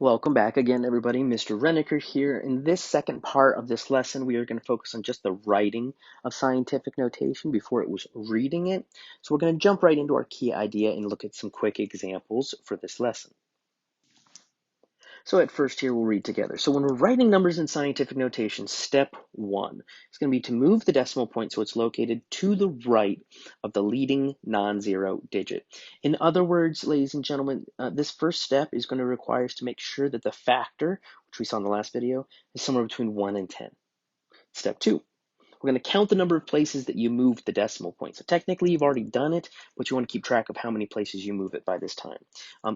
Welcome back again, everybody. Mr. Renneker here. In this second part of this lesson, we are going to focus on just the writing of scientific notation before it was reading it. So we're going to jump right into our key idea and look at some quick examples for this lesson. So at first here, we'll read together. So when we're writing numbers in scientific notation, step one is going to be to move the decimal point so it's located to the right of the leading non-zero digit. In other words, ladies and gentlemen, this first step is going to require us to make sure that the factor, which we saw in the last video, is somewhere between 1 and 10. Step two, we're going to count the number of places that you moved the decimal point. So technically you've already done it, but you want to keep track of how many places you move it by this time.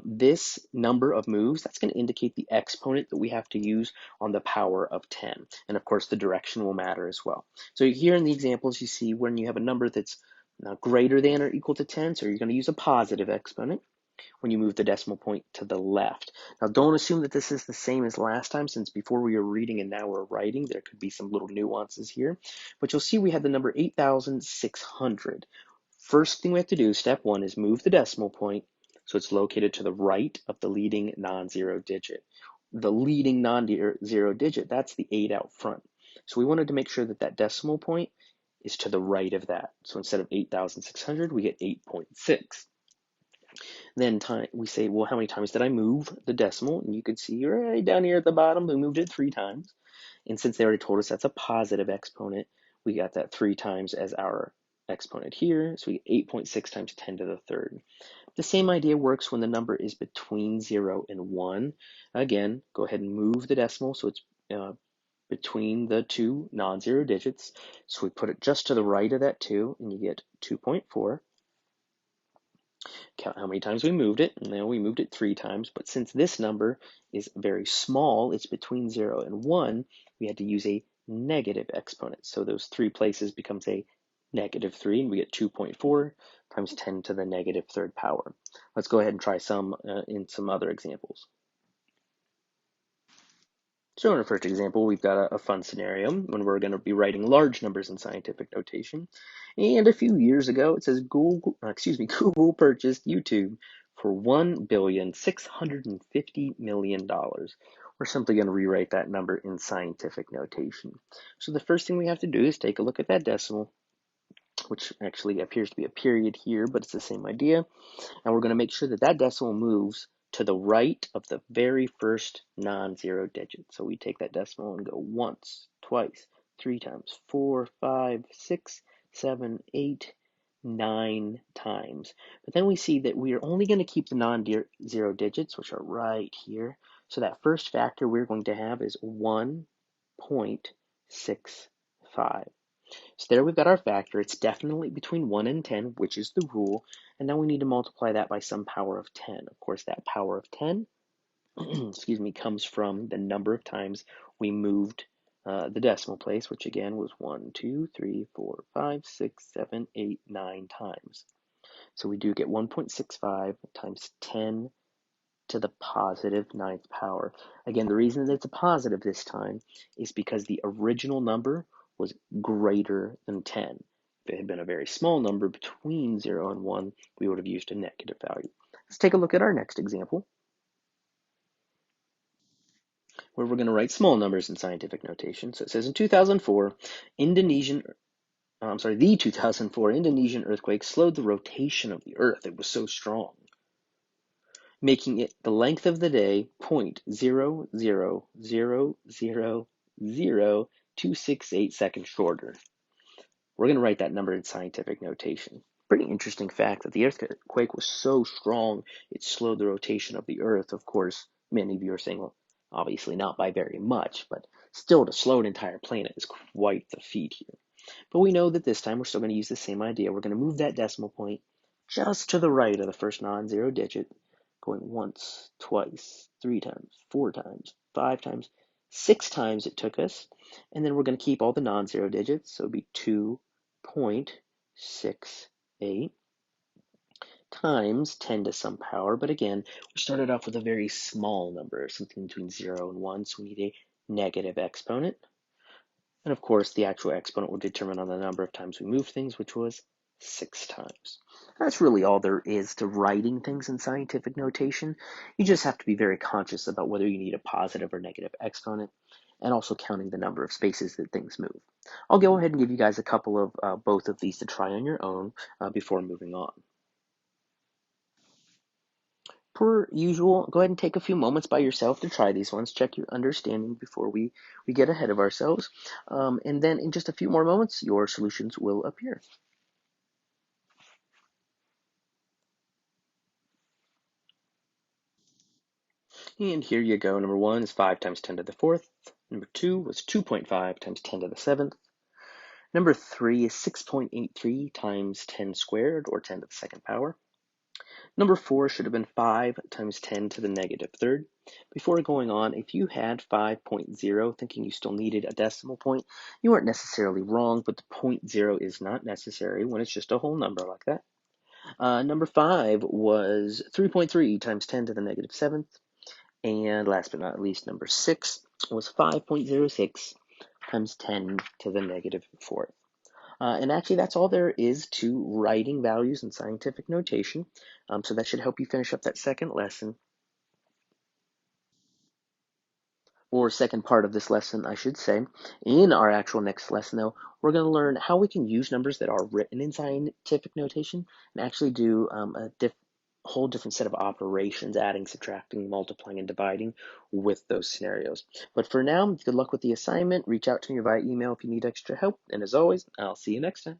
This number of moves, that's going to indicate the exponent that we have to use on the power of 10. And of course the direction will matter as well. So here in the examples you see when you have a number that's greater than or equal to 10, so you're going to use a positive exponent when you move the decimal point to the left. Now don't assume that this is the same as last time, since before we were reading and now we're writing. There could be some little nuances here, but you'll see we have the number 8,600. First thing we have to do, step one, is move the decimal point so it's located to the right of the leading non-zero digit. The leading non-zero digit, that's the 8 out front. So we wanted to make sure that that decimal point is to the right of that. So instead of 8,600, we get 8.6. Then we say, well, how many times did I move the decimal? And you can see right down here at the bottom, we moved it 3 times. And since they already told us that's a positive exponent, we got that 3 times as our exponent here. So we get 8.6 times 10 to the third. The same idea works when the number is between 0 and 1. Again, go ahead and move the decimal so it's between the two non-zero digits. So we put it just to the right of that 2, and you get 2.4. Count how many times we moved it. Now we moved it 3 times, but since this number is very small, it's between 0 and 1, we had to use a negative exponent. So those 3 places becomes a negative 3, and we get 2.4 times 10 to the negative third power. Let's go ahead and try some in some other examples. So in our first example, we've got a fun scenario when we're going to be writing large numbers in scientific notation. And a few years ago, it says Google purchased YouTube for $1,650,000,000. We're simply going to rewrite that number in scientific notation. So the first thing we have to do is take a look at that decimal, which actually appears to be a period here, but it's the same idea. And we're going to make sure that that decimal moves to the right of the very first non-zero digit. So we take that decimal and go once, twice, 3 times, 4, 5, 6, 7, 8, 9 times. But then we see that we are only going to keep the non-zero digits, which are right here. So that first factor we're going to have is 1.65. So there we've got our factor. It's definitely between 1 and 10, which is the rule. And now we need to multiply that by some power of 10. Of course, that power of 10 excuse me, comes from the number of times we moved the decimal place, which again was 1, 2, 3, 4, 5, 6, 7, 8, 9 times. So we do get 1.65 times 10 to the positive 9th power. Again, the reason that it's a positive this time is because the original number was greater than 10. If it had been a very small number between 0 and 1, we would have used a negative value. Let's take a look at our next example, where we're going to write small numbers in scientific notation. So it says in 2004, the 2004 Indonesian earthquake slowed the rotation of the Earth. It was so strong, making it the length of the day 0.0000268 seconds shorter. We're going to write that number in scientific notation. Pretty interesting fact that the earthquake was so strong, it slowed the rotation of the Earth. Of course, many of you are saying, well, obviously not by very much, but still to slow an entire planet is quite the feat here. But we know that this time we're still going to use the same idea. We're going to move that decimal point just to the right of the first non-zero digit, going once, twice, 3 times, 4 times, 5 times, 6 times it took us. And then we're going to keep all the non-zero digits, so it'll be 2.68 times 10 to some power. But again, we started off with a very small number, something between 0 and 1, so we need a negative exponent. And of course, the actual exponent will determine on the number of times we move things, which was 6 times. That's really all there is to writing things in scientific notation. You just have to be very conscious about whether you need a positive or negative exponent, and also counting the number of spaces that things move. I'll go ahead and give you guys a couple of both of these to try on your own before moving on. Per usual, go ahead and take a few moments by yourself to try these ones. Check your understanding before we get ahead of ourselves. And then in just a few more moments, your solutions will appear. And here you go. Number 1 is 5 times 10 to the 4th. Number 2 was 2.5 times 10 to the 7th. Number 3 is 6.83 times 10 squared, or 10 to the 2nd power. Number 4 should have been 5 times 10 to the negative 3rd. Before going on, if you had 5.0 thinking you still needed a decimal point, you weren't necessarily wrong, but the point 0 is not necessary when it's just a whole number like that. Number 5 was 3.3 times 10 to the negative 7th. And last but not least, number 6 was 5.06 times 10 to the negative 4th. And actually, that's all there is to writing values in scientific notation. So that should help you finish up that second lesson, or second part of this lesson, I should say. In our actual next lesson, though, we're going to learn how we can use numbers that are written in scientific notation and actually do a whole different set of operations, adding, subtracting, multiplying, and dividing with those scenarios. But for now, good luck with the assignment. Reach out to me via email if you need extra help. And as always, I'll see you next time.